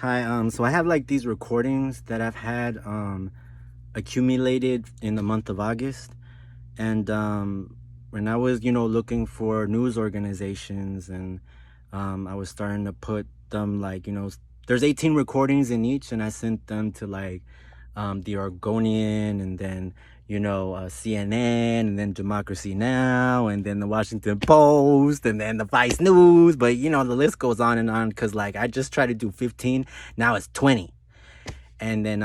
Hi, so I have like these recordings that I've had accumulated in the month of August. And when I was, looking for news organizations and I was starting to put them like, there's 18 recordings in each, and I sent them to like the Oregonian, and then CNN, and then Democracy Now, and then the Washington Post, and then the Vice News. But the list goes on and on, because like I just tried to do 15, now it's 20. And then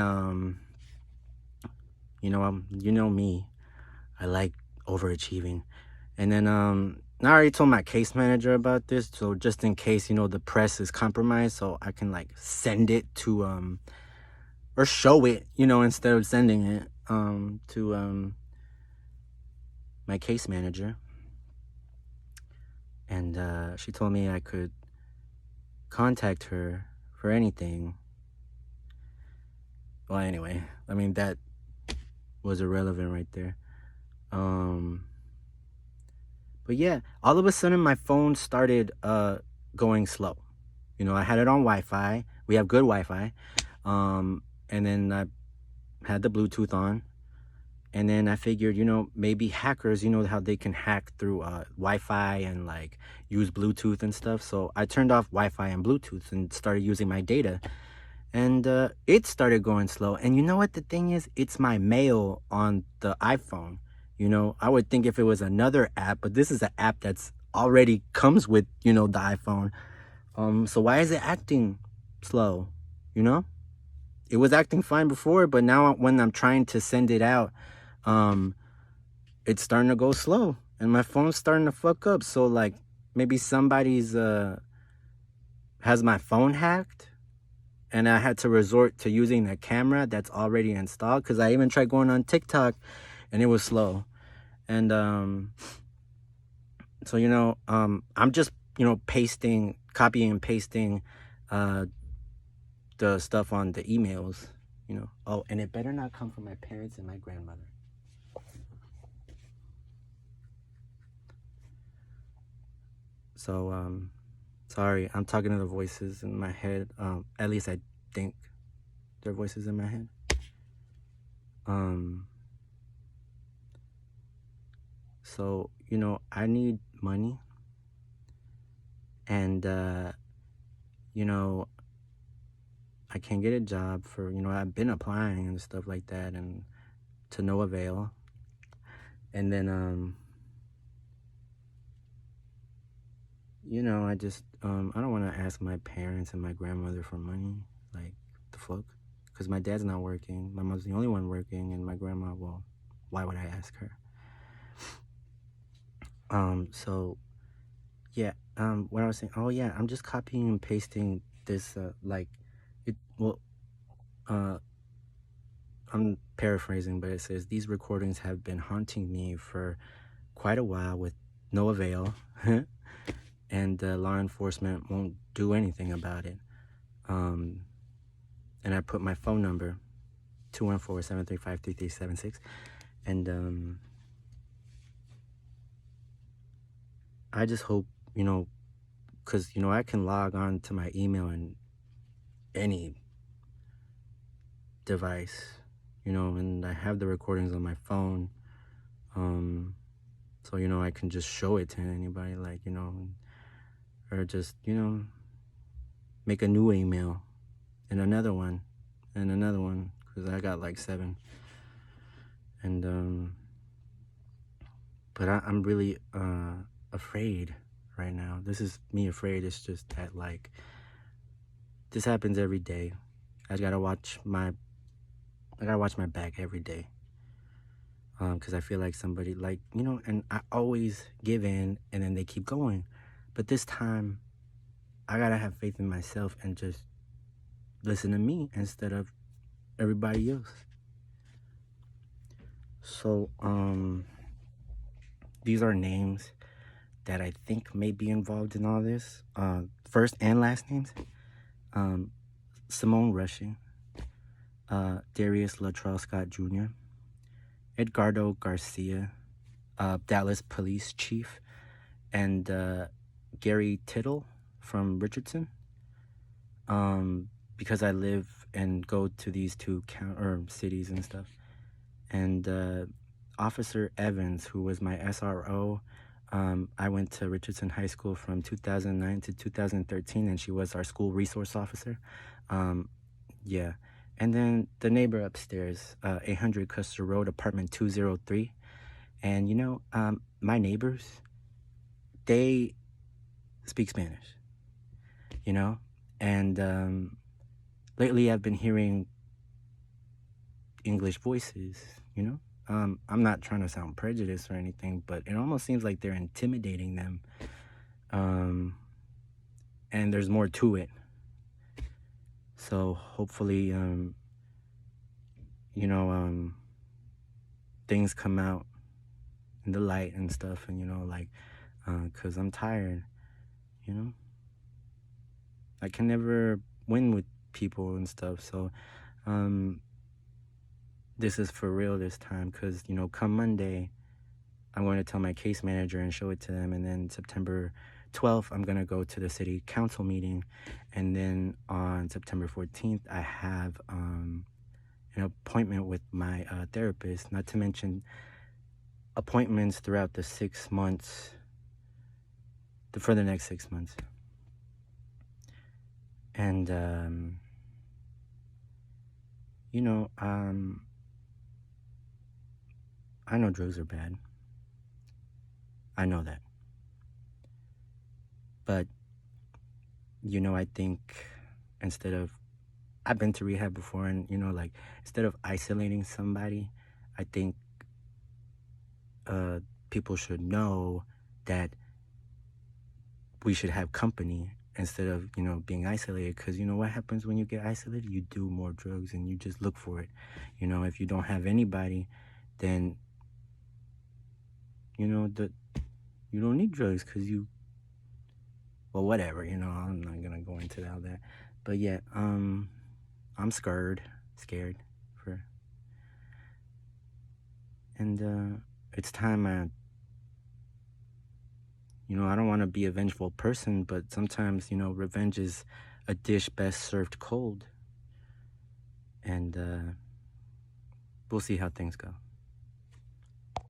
you know me, I like overachieving. And then I already told my case manager about this, so just in case the press is compromised, so I can like send it to or show it, instead of sending it to my case manager. And she told me I could contact her for anything. Well, anyway, I mean, that was irrelevant right there. But yeah, all of a sudden my phone started going slow. I had it on Wi-Fi. We have good Wi-Fi. And then I had the Bluetooth on. And then I figured, maybe hackers, how they can hack through Wi-Fi and like use Bluetooth and stuff. So I turned off Wi-Fi and Bluetooth and started using my data. And it started going slow. And you know what the thing is? It's my mail on the iPhone. I would think if it was another app, but this is an app that's already comes with, the iPhone. So why is it acting slow? It was acting fine before, but now when I'm trying to send it out, it's starting to go slow, and my phone's starting to fuck up. So like maybe somebody's has my phone hacked, and I had to resort to using the camera that's already installed, because I even tried going on TikTok and it was slow. And so I'm just copying and pasting the stuff on the emails. Oh, and it better not come from my parents and my grandmother. So sorry, I'm talking to the voices in my head. At least I think they're voices in my head. So I need money, and I can't get a job for I've been applying and stuff like that, and to no avail. And then I just I don't want to ask my parents and my grandmother for money. Like, the fuck? Because my dad's not working, my mom's the only one working, and my grandma, well, why would I ask her? So yeah, what I was saying, oh yeah, I'm just copying and pasting this I'm paraphrasing, but it says these recordings have been haunting me for quite a while with no avail. And law enforcement won't do anything about it. And I put my phone number, 214-735-3376, and I just hope, because I can log on to my email in any device, and I have the recordings on my phone. So I can just show it to anybody, like, or just make a new email and another one and another one, because I got like 7. And but I'm really afraid right now. This is me afraid. It's just that like this happens every day. I gotta watch my back every day, because I feel like somebody, like, and I always give in and then they keep going. But this time I gotta have faith in myself and just listen to me instead of everybody else. So these are names that I think may be involved in all this. First and last names: Simone Rushing, Darius Latrell Scott Jr., Edgardo Garcia, Dallas Police Chief, and Gary Tittle from Richardson, because I live and go to these two cities and stuff. And Officer Evans, who was my SRO, I went to Richardson High School from 2009 to 2013, and she was our school resource officer. Yeah. And then the neighbor upstairs, 800 Custer Road, apartment 203. And my neighbors, they speak Spanish, you know? And lately I've been hearing English voices, you know? I'm not trying to sound prejudiced or anything, but it almost seems like they're intimidating them. And there's more to it. So hopefully, things come out in the light and stuff, and, because I'm tired, you know? I can never win with people and stuff, so, this is for real this time, because, come Monday, I'm going to tell my case manager and show it to them, and then September 12th, I'm going to go to the city council meeting, and then on September 14th, I have an appointment with my therapist, not to mention appointments throughout the 6 months, for the next 6 months. And, I know drugs are bad. I know that. But, I think I've been to rehab before, and, instead of isolating somebody, I think people should know that we should have company instead of, being isolated. Because, what happens when you get isolated? You do more drugs and you just look for it. If you don't have anybody, then, you don't need drugs because well, whatever, I'm not gonna go into all that. But yeah, I'm scared and it's time I don't want to be a vengeful person, but sometimes, revenge is a dish best served cold. And we'll see how things go.